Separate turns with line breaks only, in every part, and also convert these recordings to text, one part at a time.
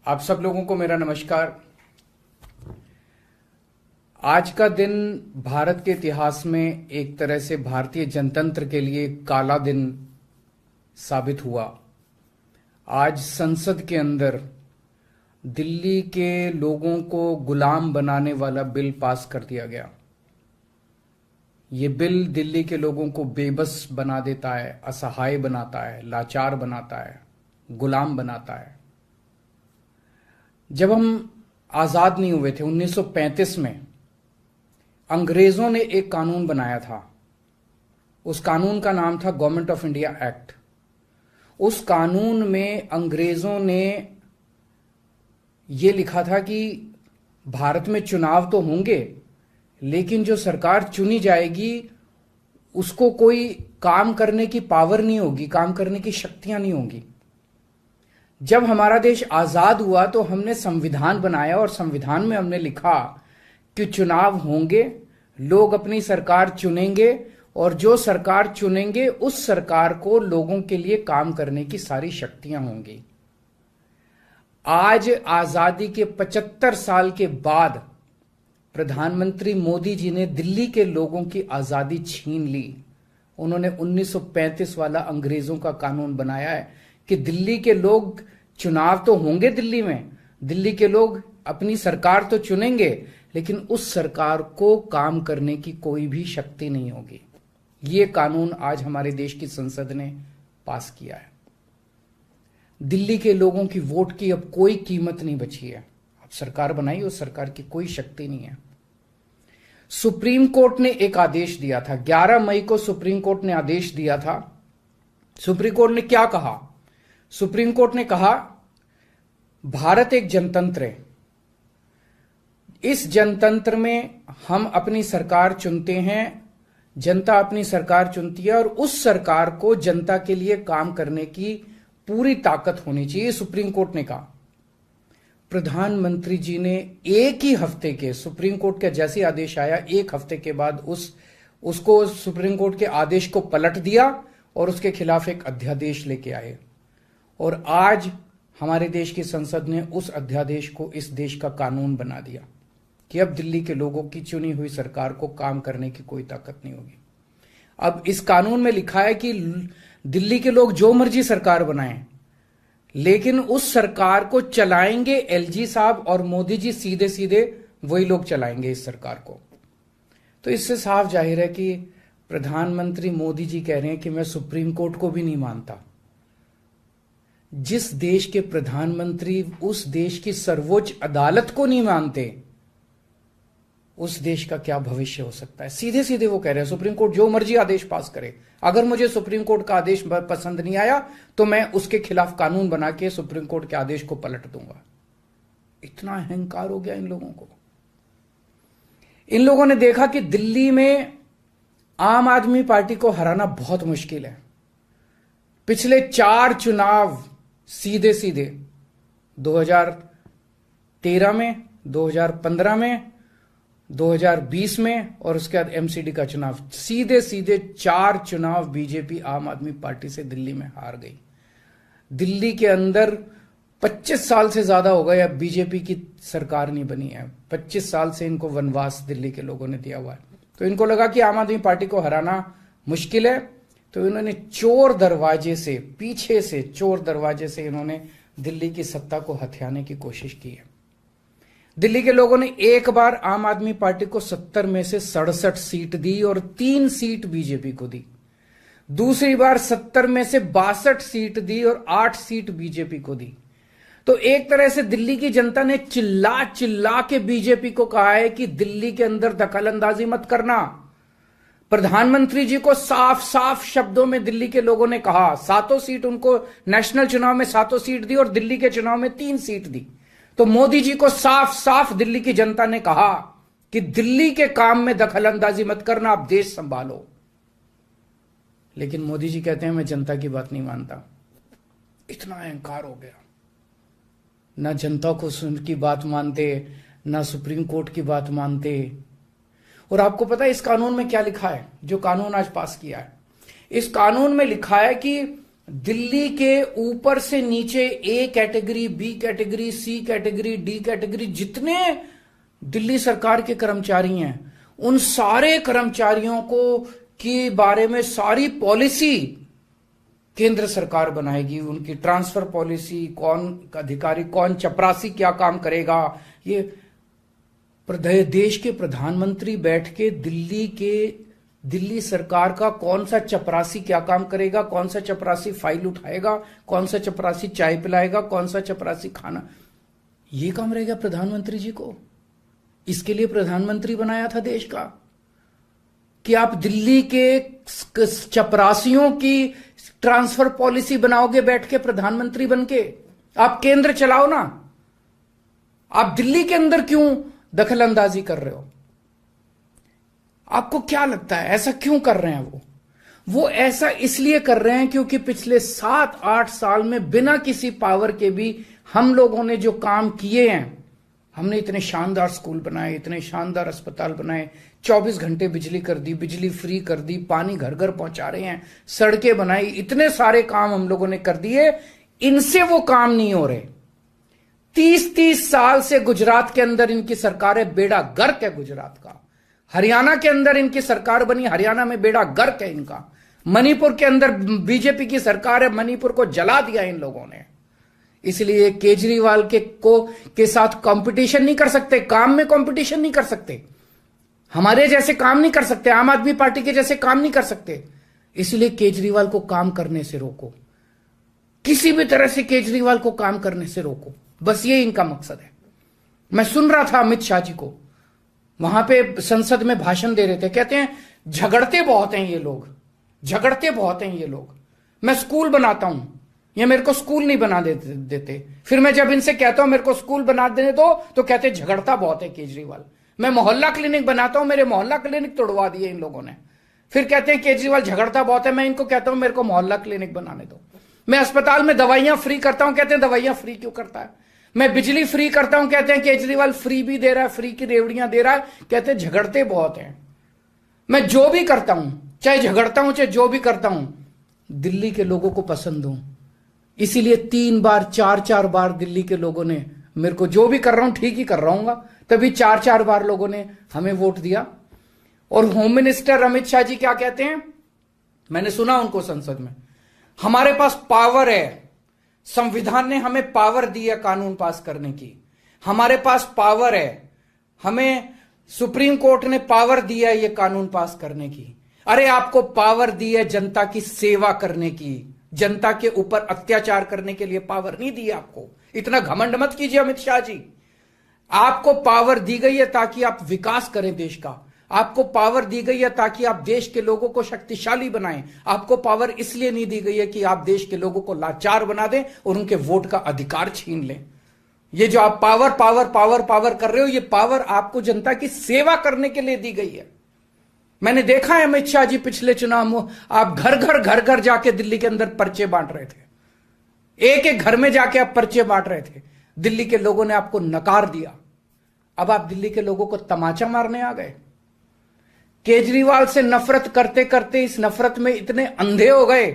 आप सब लोगों को मेरा नमस्कार। आज का दिन भारत के इतिहास में एक तरह से भारतीय जनतंत्र के लिए काला दिन साबित हुआ। आज संसद के अंदर दिल्ली के लोगों को गुलाम बनाने वाला बिल पास कर दिया गया। ये बिल दिल्ली के लोगों को बेबस बना देता है, असहाय बनाता है, लाचार बनाता है, गुलाम बनाता है। जब हम आजाद नहीं हुए थे 1935 में, अंग्रेजों ने एक कानून बनाया था। उस कानून का नाम था गवर्नमेंट ऑफ इंडिया एक्ट। उस कानून में अंग्रेजों ने यह लिखा था कि भारत में चुनाव तो होंगे, लेकिन जो सरकार चुनी जाएगी उसको कोई काम करने की पावर नहीं होगी, काम करने की शक्तियां नहीं होंगी। जब हमारा देश आजाद हुआ तो हमने संविधान बनाया और संविधान में हमने लिखा कि चुनाव होंगे, लोग अपनी सरकार चुनेंगे और जो सरकार चुनेंगे उस सरकार को लोगों के लिए काम करने की सारी शक्तियां होंगी। आज आजादी के 75 साल के बाद प्रधानमंत्री मोदी जी ने दिल्ली के लोगों की आजादी छीन ली। उन्होंने 1935 वाला अंग्रेजों का कानून बनाया है कि दिल्ली के लोग चुनाव तो होंगे, दिल्ली के लोग अपनी सरकार तो चुनेंगे, लेकिन उस सरकार को काम करने की कोई भी शक्ति नहीं होगी। ये कानून आज हमारे देश की संसद ने पास किया है। दिल्ली के लोगों की वोट की अब कोई कीमत नहीं बची है। अब सरकार बनाई, उस सरकार की कोई शक्ति नहीं है। सुप्रीम कोर्ट ने एक आदेश दिया था, 11 मई को सुप्रीम कोर्ट ने आदेश दिया था। सुप्रीम कोर्ट ने क्या कहा? सुप्रीम कोर्ट ने कहा भारत एक जनतंत्र है। इस जनतंत्र में हम अपनी सरकार चुनते हैं, जनता अपनी सरकार चुनती है और उस सरकार को जनता के लिए काम करने की पूरी ताकत होनी चाहिए, सुप्रीम कोर्ट ने कहा। प्रधानमंत्री जी ने एक ही हफ्ते के, सुप्रीम कोर्ट का जैसे आदेश आया, एक हफ्ते के बाद उसको सुप्रीम कोर्ट के आदेश को पलट दिया और उसके खिलाफ एक अध्यादेश लेके आए। और आज हमारे देश की संसद ने उस अध्यादेश को इस देश का कानून बना दिया कि अब दिल्ली के लोगों की चुनी हुई सरकार को काम करने की कोई ताकत नहीं होगी। अब इस कानून में लिखा है कि दिल्ली के लोग जो मर्जी सरकार बनाएं, लेकिन उस सरकार को चलाएंगे एलजी साहब और मोदी जी, सीधे सीधे वही लोग चलाएंगे इस सरकार को। तो इससे साफ जाहिर है कि प्रधानमंत्री मोदी जी कह रहे हैं कि मैं सुप्रीम कोर्ट को भी नहीं मानता। जिस देश के प्रधानमंत्री उस देश की सर्वोच्च अदालत को नहीं मानते, उस देश का क्या भविष्य हो सकता है? सीधे सीधे वो कह रहे हैं सुप्रीम कोर्ट जो मर्जी आदेश पास करे, अगर मुझे सुप्रीम कोर्ट का आदेश पसंद नहीं आया तो मैं उसके खिलाफ कानून बना के सुप्रीम कोर्ट के आदेश को पलट दूंगा। इतना अहंकार हो गया इन लोगों को। इन लोगों ने देखा कि दिल्ली में आम आदमी पार्टी को हराना बहुत मुश्किल है। पिछले 4 चुनाव सीधे सीधे 2013 में, 2015 में, 2020 में और उसके बाद एमसीडी का चुनाव, सीधे सीधे 4 चुनाव बीजेपी आम आदमी पार्टी से दिल्ली में हार गई। दिल्ली के अंदर 25 साल से ज्यादा हो गए अब बीजेपी की सरकार नहीं बनी है। 25 साल से इनको वनवास दिल्ली के लोगों ने दिया हुआ है। तो इनको लगा कि आम आदमी पार्टी को हराना मुश्किल है, तो इन्होंने चोर दरवाजे से, पीछे से चोर दरवाजे से इन्होंने दिल्ली की सत्ता को हथियाने की कोशिश की है। दिल्ली के लोगों ने एक बार आम आदमी पार्टी को 70 में से 67 सीट दी और 3 सीट बीजेपी को दी। दूसरी बार 70 में से 62 सीट दी और 8 सीट बीजेपी को दी। तो एक तरह से दिल्ली की जनता ने चिल्ला चिल्ला के बीजेपी को कहा है कि दिल्ली के अंदर दखलंदाजी मत करना। प्रधानमंत्री जी को साफ साफ शब्दों में दिल्ली के लोगों ने कहा, 7 सीट उनको नेशनल चुनाव में 7 सीट दी और दिल्ली के चुनाव में 3 सीट दी। तो मोदी जी को साफ साफ दिल्ली की जनता ने कहा कि दिल्ली के काम में दखलंदाजी मत करना, आप देश संभालो। लेकिन मोदी जी कहते हैं मैं जनता की बात नहीं मानता। इतना अहंकार हो गया, ना जनता को की बात मानते, ना सुप्रीम कोर्ट की बात मानते। और आपको पता है इस कानून में क्या लिखा है, जो कानून आज पास किया है? इस कानून में लिखा है कि दिल्ली के ऊपर से नीचे A category, B category, C category, D category जितने दिल्ली सरकार के कर्मचारी हैं, उन सारे कर्मचारियों को के बारे में सारी पॉलिसी केंद्र सरकार बनाएगी। उनकी ट्रांसफर पॉलिसी, कौन अधिकारी, कौन चपरासी क्या काम करेगा, ये देश के प्रधानमंत्री बैठ के दिल्ली सरकार का कौन सा चपरासी क्या काम करेगा, कौन सा चपरासी फाइल उठाएगा, कौन सा चपरासी चाय पिलाएगा, कौन सा चपरासी खाना, ये काम रहेगा प्रधानमंत्री जी को। इसके लिए प्रधानमंत्री बनाया था देश का कि आप दिल्ली के चपरासियों की ट्रांसफर पॉलिसी बनाओगे बैठ के प्रधानमंत्री बनके। आप केंद्र चलाओ ना, आप दिल्ली के अंदर क्यों दखल अंदाजी कर रहे हो? आपको क्या लगता है ऐसा क्यों कर रहे हैं? वो ऐसा इसलिए कर रहे हैं क्योंकि पिछले 7-8 साल में बिना किसी पावर के भी हम लोगों ने जो काम किए हैं, हमने इतने शानदार स्कूल बनाए, इतने शानदार अस्पताल बनाए, 24 घंटे बिजली कर दी, बिजली फ्री कर दी, पानी घर घर पहुंचा रहे हैं, सड़कें बनाई, इतने सारे काम हम लोगों ने कर दिए। इनसे वो काम नहीं हो रहे। 30-30 साल से गुजरात के अंदर इनकी सरकार है, बेड़ा गर्क है गुजरात का। हरियाणा के अंदर इनकी सरकार बनी, हरियाणा में बेड़ा गर्क है इनका। मणिपुर के अंदर बीजेपी की सरकार है, मणिपुर को जला दिया इन लोगों ने। इसलिए केजरीवाल के साथ कंपटीशन नहीं कर सकते, काम में कंपटीशन नहीं कर सकते, हमारे जैसे काम नहीं कर सकते, आम आदमी पार्टी के जैसे काम नहीं कर सकते। इसलिए केजरीवाल को काम करने से रोको, किसी भी तरह से केजरीवाल को काम करने से रोको, बस ये इनका मकसद है। मैं सुन रहा था अमित शाह जी को, वहां पे संसद में भाषण दे रहे थे, कहते हैं झगड़ते बहुत हैं ये लोग, झगड़ते बहुत हैं ये लोग। मैं स्कूल बनाता हूं, ये मेरे को स्कूल नहीं बना देते। फिर मैं जब इनसे कहता हूं मेरे को स्कूल बना देने दो, तो कहते हैं झगड़ता बहुत है केजरीवाल। मैं मोहल्ला क्लिनिक बनाता हूं, मेरे मोहल्ला क्लिनिक तोड़वा दिए इन लोगों ने। फिर कहते हैं केजरीवाल झगड़ता बहुत है। मैं इनको कहता हूं मेरे को मोहल्ला क्लिनिक बनाने दो। मैं अस्पताल में दवाइयां फ्री करता हूं, कहते हैं दवाइयां फ्री क्यों करता है। मैं बिजली फ्री करता हूं, कहते हैं केजरीवाल फ्री भी दे रहा है, फ्री की रेवड़ियां दे रहा है, कहते हैं झगड़ते बहुत हैं। मैं जो भी करता हूं, चाहे झगड़ता हूं चाहे जो भी करता हूं, दिल्ली के लोगों को पसंद हूं। इसीलिए 3 बार 4-4 बार दिल्ली के लोगों ने मेरे को, जो भी कर रहा हूं ठीक ही कर रहा हूं, तभी 4-4 बार लोगों ने हमें वोट दिया। और होम मिनिस्टर अमित शाह जी क्या कहते हैं, मैंने सुना उनको संसद में, हमारे पास पावर है, संविधान ने हमें पावर दी है कानून पास करने की, हमारे पास पावर है, हमें सुप्रीम कोर्ट ने पावर दी है ये कानून पास करने की। अरे आपको पावर दी है जनता की सेवा करने की, जनता के ऊपर अत्याचार करने के लिए पावर नहीं दी आपको। इतना घमंड मत कीजिए अमित शाह जी। आपको पावर दी गई है ताकि आप विकास करें देश का, आपको पावर दी गई है ताकि आप देश के लोगों को शक्तिशाली बनाएं। आपको पावर इसलिए नहीं दी गई है कि आप देश के लोगों को लाचार बना दें और उनके वोट का अधिकार छीन लें। ये जो आप पावर पावर पावर पावर कर रहे हो, ये पावर आपको जनता की सेवा करने के लिए दी गई है। मैंने देखा है अमित शाह जी पिछले चुनाव में आप घर घर जाके दिल्ली के अंदर पर्चे बांट रहे थे, एक एक घर में जाके आप पर्चे बांट रहे थे। दिल्ली के लोगों ने आपको नकार दिया। अब आप दिल्ली के लोगों को तमाचा मारने आ गए। केजरीवाल से नफरत करते करते इस नफरत में इतने अंधे हो गए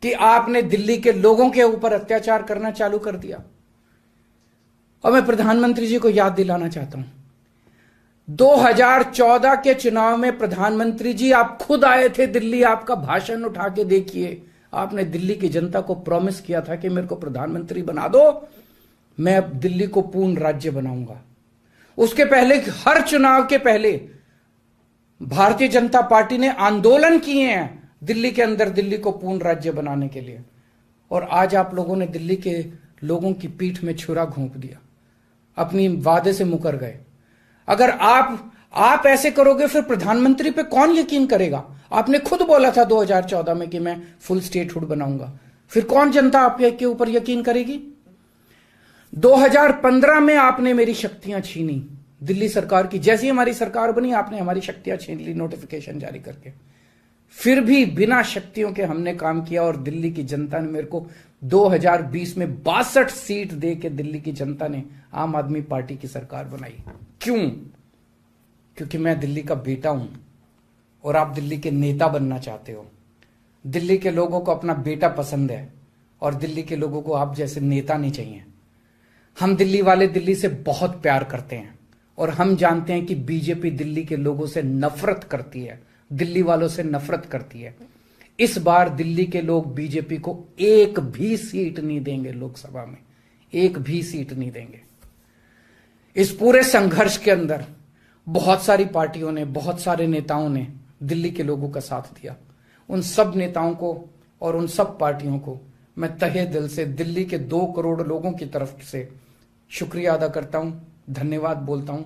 कि आपने दिल्ली के लोगों के ऊपर अत्याचार करना चालू कर दिया। और मैं प्रधानमंत्री जी को याद दिलाना चाहता हूं, 2014 के चुनाव में प्रधानमंत्री जी आप खुद आए थे दिल्ली, आपका भाषण उठा के देखिए। आपने दिल्ली की जनता को प्रॉमिस किया था कि मेरे को प्रधानमंत्री बना दो, मैं अब दिल्ली को पूर्ण राज्य बनाऊंगा। उसके पहले, हर चुनाव के पहले भारतीय जनता पार्टी ने आंदोलन किए हैं दिल्ली के अंदर दिल्ली को पूर्ण राज्य बनाने के लिए। और आज आप लोगों ने दिल्ली के लोगों की पीठ में छुरा घोंप दिया, अपनी वादे से मुकर गए। अगर आप ऐसे करोगे फिर प्रधानमंत्री पे कौन यकीन करेगा? आपने खुद बोला था 2014 में कि मैं फुल स्टेटहुड बनाऊंगा, फिर कौन जनता आपके ऊपर यकीन करेगी? 2015 में आपने मेरी शक्तियां छीनी दिल्ली सरकार की, जैसी हमारी सरकार बनी आपने हमारी शक्तियां छीन ली नोटिफिकेशन जारी करके। फिर भी बिना शक्तियों के हमने काम किया और दिल्ली की जनता ने मेरे को 2020 में 62 सीट दे के दिल्ली की जनता ने आम आदमी पार्टी की सरकार बनाई। क्यों? क्योंकि मैं दिल्ली का बेटा हूं और आप दिल्ली के नेता बनना चाहते हो। दिल्ली के लोगों को अपना बेटा पसंद है और दिल्ली के लोगों को आप जैसे नेता नहीं चाहिए। हम दिल्ली वाले दिल्ली से बहुत प्यार करते हैं और हम जानते हैं कि बीजेपी दिल्ली के लोगों से नफरत करती है, दिल्ली वालों से नफरत करती है। इस बार दिल्ली के लोग बीजेपी को एक भी सीट नहीं देंगे, लोकसभा में एक भी सीट नहीं देंगे। इस पूरे संघर्ष के अंदर बहुत सारी पार्टियों ने, बहुत सारे नेताओं ने दिल्ली के लोगों का साथ दिया। उन सब नेताओं को और उन सब पार्टियों को मैं तहे दिल से दिल्ली के 2 करोड़ लोगों की तरफ से शुक्रिया अदा करता हूं, धन्यवाद बोलता हूं।